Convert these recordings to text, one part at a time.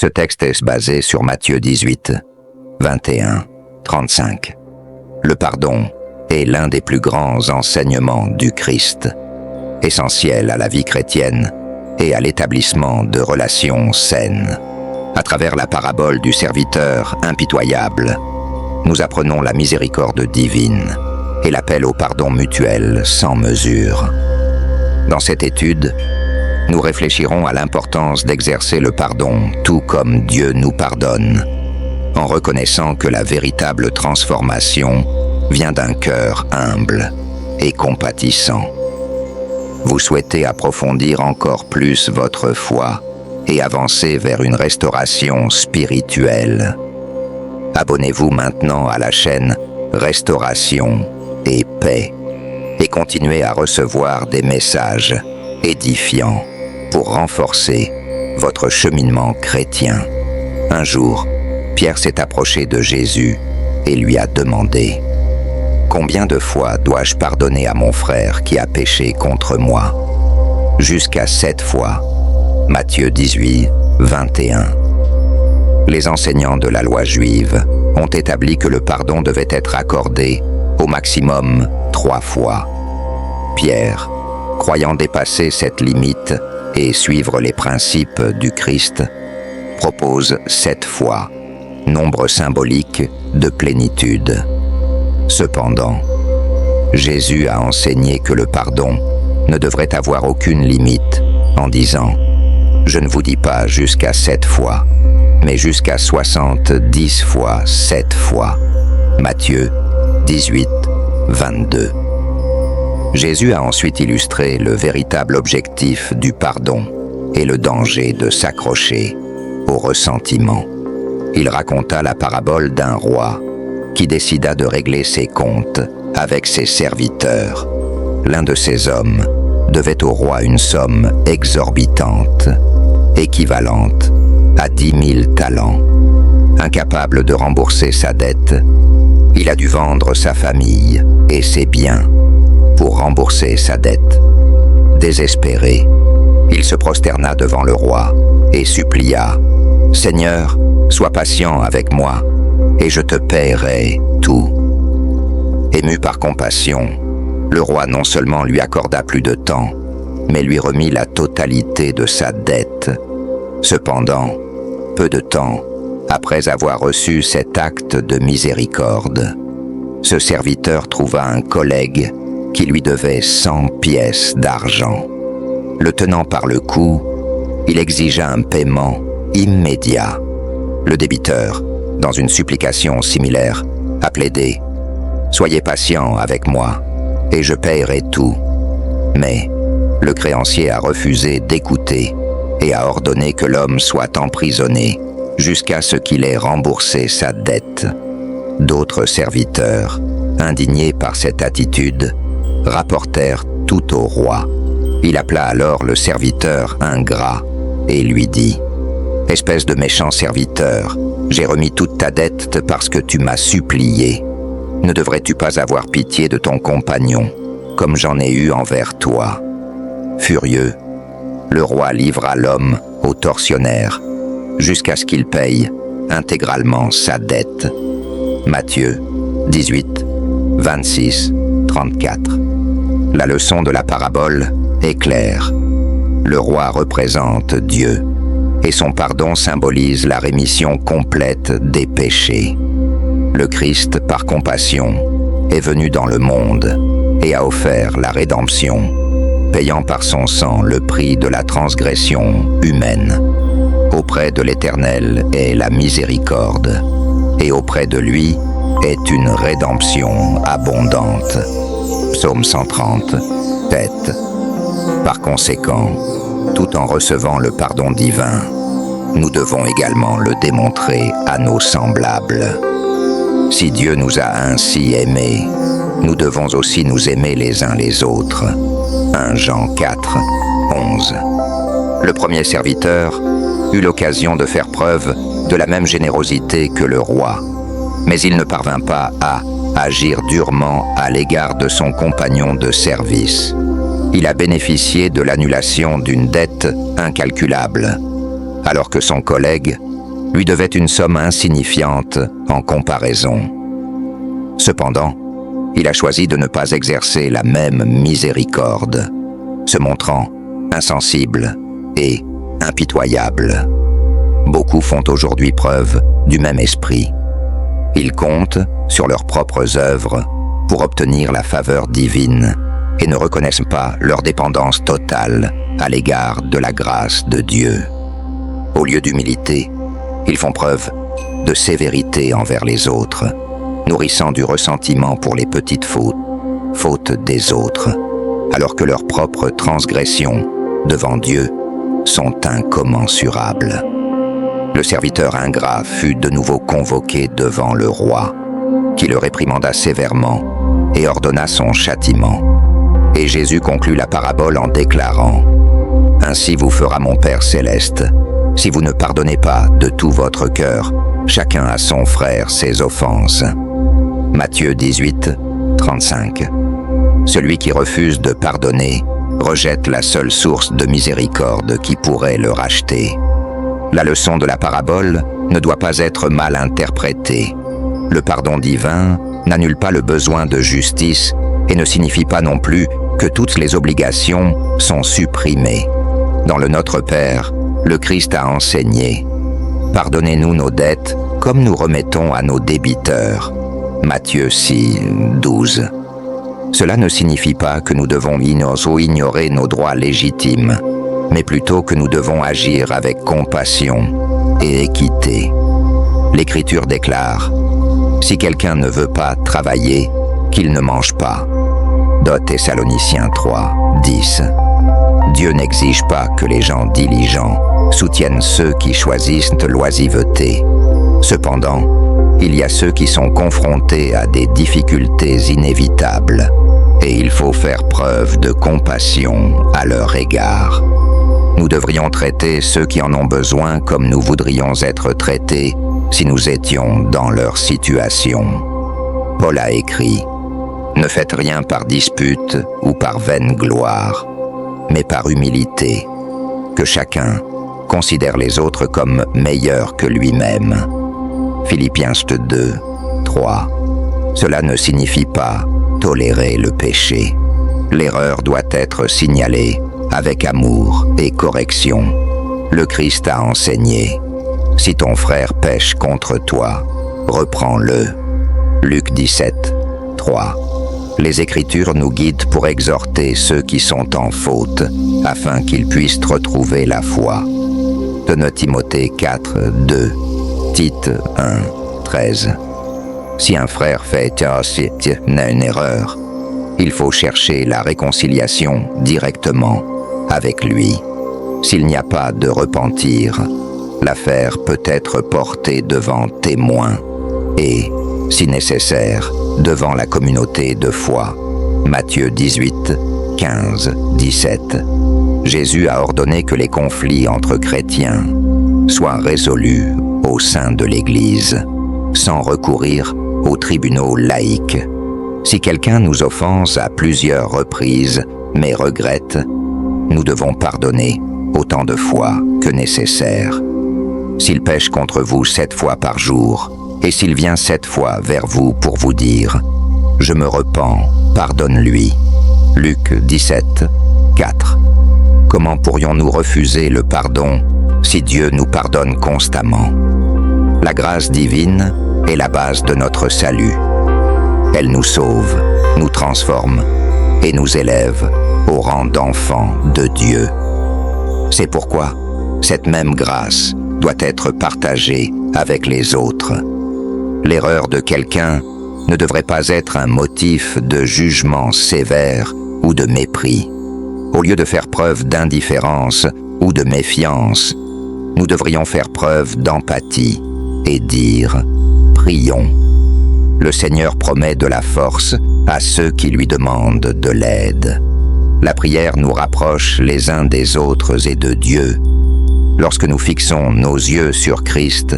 Ce texte est basé sur Matthieu 18, 21, 35. Le pardon est l'un des plus grands enseignements du Christ, essentiel à la vie chrétienne et à l'établissement de relations saines. À travers la parabole du serviteur impitoyable, nous apprenons la miséricorde divine et l'appel au pardon mutuel sans mesure. Dans cette étude, nous réfléchirons à l'importance d'exercer le pardon tout comme Dieu nous pardonne, en reconnaissant que la véritable transformation vient d'un cœur humble et compatissant. Vous souhaitez approfondir encore plus votre foi et avancer vers une restauration spirituelle. Abonnez-vous maintenant à la chaîne Restauration et Paix et continuez à recevoir des messages édifiants pour renforcer votre cheminement chrétien. Un jour, Pierre s'est approché de Jésus et lui a demandé « Combien de fois dois-je pardonner à mon frère qui a péché contre moi ?» Jusqu'à 7 fois. Matthieu 18, 21. Les enseignants de la loi juive ont établi que le pardon devait être accordé au maximum 3 fois. Pierre, croyant dépasser cette limite et suivre les principes du Christ, propose 7 fois, nombre symbolique de plénitude. Cependant, Jésus a enseigné que le pardon ne devrait avoir aucune limite en disant « Je ne vous dis pas jusqu'à 7 fois, mais jusqu'à 70 fois 7 fois. » Matthieu 18, 22. Jésus a ensuite illustré le véritable objectif du pardon et le danger de s'accrocher au ressentiment. Il raconta la parabole d'un roi qui décida de régler ses comptes avec ses serviteurs. L'un de ces hommes devait au roi une somme exorbitante, équivalente à 10 000 talents. Incapable de rembourser sa dette, il a dû vendre sa famille et ses biens pour rembourser sa dette. Désespéré, il se prosterna devant le roi et supplia « Seigneur, sois patient avec moi, et je te paierai tout. » Ému par compassion, le roi non seulement lui accorda plus de temps, mais lui remit la totalité de sa dette. Cependant, peu de temps après avoir reçu cet acte de miséricorde, ce serviteur trouva un collègue qui lui devait 100 pièces d'argent. Le tenant par le cou, il exigea un paiement immédiat. Le débiteur, dans une supplication similaire, a plaidé « Soyez patient avec moi, et je paierai tout. » Mais le créancier a refusé d'écouter et a ordonné que l'homme soit emprisonné jusqu'à ce qu'il ait remboursé sa dette. D'autres serviteurs, indignés par cette attitude, rapportèrent tout au roi. Il appela alors le serviteur ingrat et lui dit « Espèce de méchant serviteur, j'ai remis toute ta dette parce que tu m'as supplié. Ne devrais-tu pas avoir pitié de ton compagnon, comme j'en ai eu envers toi ?» Furieux, le roi livra l'homme au tortionnaire jusqu'à ce qu'il paye intégralement sa dette. Matthieu 18, 26, 34. La leçon de la parabole est claire. Le roi représente Dieu et son pardon symbolise la rémission complète des péchés. Le Christ, par compassion, est venu dans le monde et a offert la rédemption, payant par son sang le prix de la transgression humaine. Auprès de l'Éternel est la miséricorde, et auprès de lui est une rédemption abondante. Psaume 130, 7. Par conséquent, tout en recevant le pardon divin, nous devons également le démontrer à nos semblables. Si Dieu nous a ainsi aimés, nous devons aussi nous aimer les uns les autres. 1 Jean 4, 11. Le premier serviteur eut l'occasion de faire preuve de la même générosité que le roi, mais il ne parvint pas à agir durement à l'égard de son compagnon de service. Il a bénéficié de l'annulation d'une dette incalculable. alors que son collègue lui devait une somme insignifiante en comparaison. Cependant, il a choisi de ne pas exercer la même miséricorde, se montrant insensible et impitoyable. Beaucoup font aujourd'hui preuve du même esprit. Ils comptent sur leurs propres œuvres pour obtenir la faveur divine et ne reconnaissent pas leur dépendance totale à l'égard de la grâce de Dieu. Au lieu d'humilité, ils font preuve de sévérité envers les autres, nourrissant du ressentiment pour les petites fautes des autres, alors que leurs propres transgressions devant Dieu sont incommensurables. Le serviteur ingrat fut de nouveau convoqué devant le roi, qui le réprimanda sévèrement et ordonna son châtiment. Et Jésus conclut la parabole en déclarant « Ainsi vous fera mon Père céleste, si vous ne pardonnez pas de tout votre cœur, chacun à son frère ses offenses. » Matthieu 18, 35. Celui qui refuse de pardonner rejette la seule source de miséricorde qui pourrait le racheter. La leçon de la parabole ne doit pas être mal interprétée. Le pardon divin n'annule pas le besoin de justice et ne signifie pas non plus que toutes les obligations sont supprimées. Dans le Notre Père, le Christ a enseigné « Pardonnez-nous nos dettes comme nous remettons à nos débiteurs. » Matthieu 6, 12. Cela ne signifie pas que nous devons ignorer nos droits légitimes, mais plutôt que nous devons agir avec compassion et équité. L'Écriture déclare « Si quelqu'un ne veut pas travailler, qu'il ne mange pas. » Thessaloniciens 3, 10. Dieu n'exige pas que les gens diligents soutiennent ceux qui choisissent l'oisiveté. Cependant, il y a ceux qui sont confrontés à des difficultés inévitables, et il faut faire preuve de compassion à leur égard. Nous devrions traiter ceux qui en ont besoin comme nous voudrions être traités si nous étions dans leur situation. Paul a écrit « Ne faites rien par dispute ou par vaine gloire, mais par humilité, que chacun considère les autres comme meilleurs que lui-même. » Philippiens 2, 3. Cela ne signifie pas tolérer le péché. L'erreur doit être signalée avec amour et correction. Le Christ a enseigné « Si ton frère pêche contre toi, reprends-le. » Luc 17, 3. Les Écritures nous guident pour exhorter ceux qui sont en faute, afin qu'ils puissent retrouver la foi. 2 Timothée 4, 2. Tite 1, 13. Si un frère fait une erreur, il faut chercher la réconciliation directement avec lui. S'il n'y a pas de repentir, l'affaire peut être portée devant témoins et, si nécessaire, devant la communauté de foi. Matthieu 18, 15, 17. Jésus a ordonné que les conflits entre chrétiens soient résolus au sein de l'Église, sans recourir aux tribunaux laïques. Si quelqu'un nous offense à plusieurs reprises, mais regrette, nous devons pardonner autant de fois que nécessaire. S'il pêche contre vous 7 fois par jour, et s'il vient 7 fois vers vous pour vous dire « Je me repens, pardonne-lui » Luc 17, 4. Comment pourrions-nous refuser le pardon si Dieu nous pardonne constamment? La grâce divine est la base de notre salut. Elle nous sauve, nous transforme et nous élève au rang d'enfants de Dieu. C'est pourquoi cette même grâce doit être partagée avec les autres. L'erreur de quelqu'un ne devrait pas être un motif de jugement sévère ou de mépris. Au lieu de faire preuve d'indifférence ou de méfiance, nous devrions faire preuve d'empathie et dire « Prions ». Le Seigneur promet de la force à ceux qui lui demandent de l'aide. La prière nous rapproche les uns des autres et de Dieu. Lorsque nous fixons nos yeux sur Christ,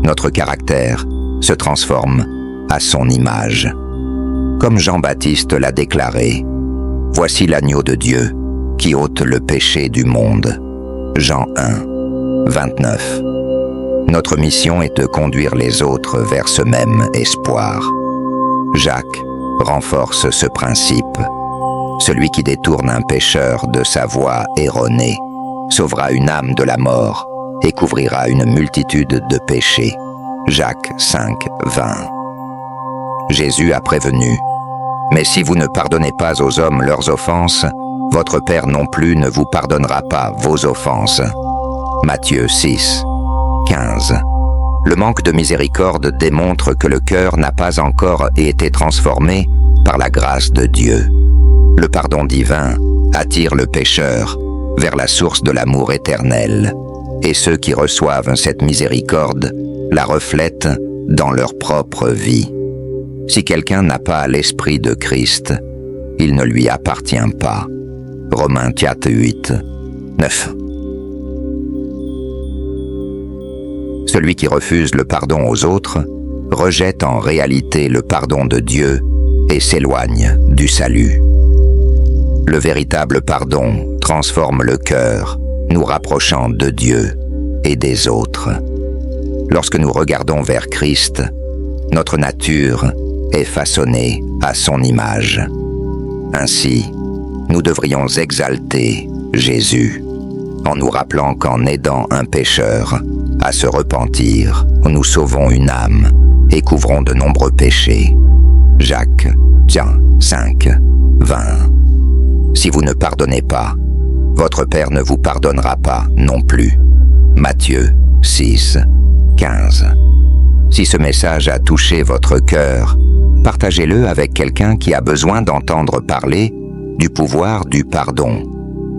notre caractère se transforme à son image. Comme Jean-Baptiste l'a déclaré, « Voici l'agneau de Dieu qui ôte le péché du monde. » Jean 1, 29. Notre mission est de conduire les autres vers ce même espoir. Jacques renforce ce principe. Celui qui détourne un pécheur de sa voie erronée sauvera une âme de la mort et couvrira une multitude de péchés. Jacques 5, 20. Jésus a prévenu: « Mais si vous ne pardonnez pas aux hommes leurs offenses, votre Père non plus ne vous pardonnera pas vos offenses. » Matthieu 6, 15. Le manque de miséricorde démontre que le cœur n'a pas encore été transformé par la grâce de Dieu. Le pardon divin attire le pécheur vers la source de l'amour éternel, et ceux qui reçoivent cette miséricorde la reflètent dans leur propre vie. Si quelqu'un n'a pas l'esprit de Christ, il ne lui appartient pas. Romains 4, 8, 9. Celui qui refuse le pardon aux autres rejette en réalité le pardon de Dieu et s'éloigne du salut. Le véritable pardon transforme le cœur, nous rapprochant de Dieu et des autres. Lorsque nous regardons vers Christ, notre nature est façonnée à son image. Ainsi, nous devrions exalter Jésus en nous rappelant qu'en aidant un pécheur à se repentir, nous sauvons une âme et couvrons de nombreux péchés. Jacques 5, 20. Si vous ne pardonnez pas, votre Père ne vous pardonnera pas non plus. Matthieu 6, 15. Si ce message a touché votre cœur, partagez-le avec quelqu'un qui a besoin d'entendre parler du pouvoir du pardon.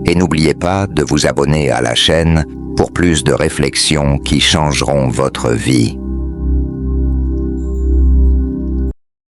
Et n'oubliez pas de vous abonner à la chaîne pour plus de réflexions qui changeront votre vie.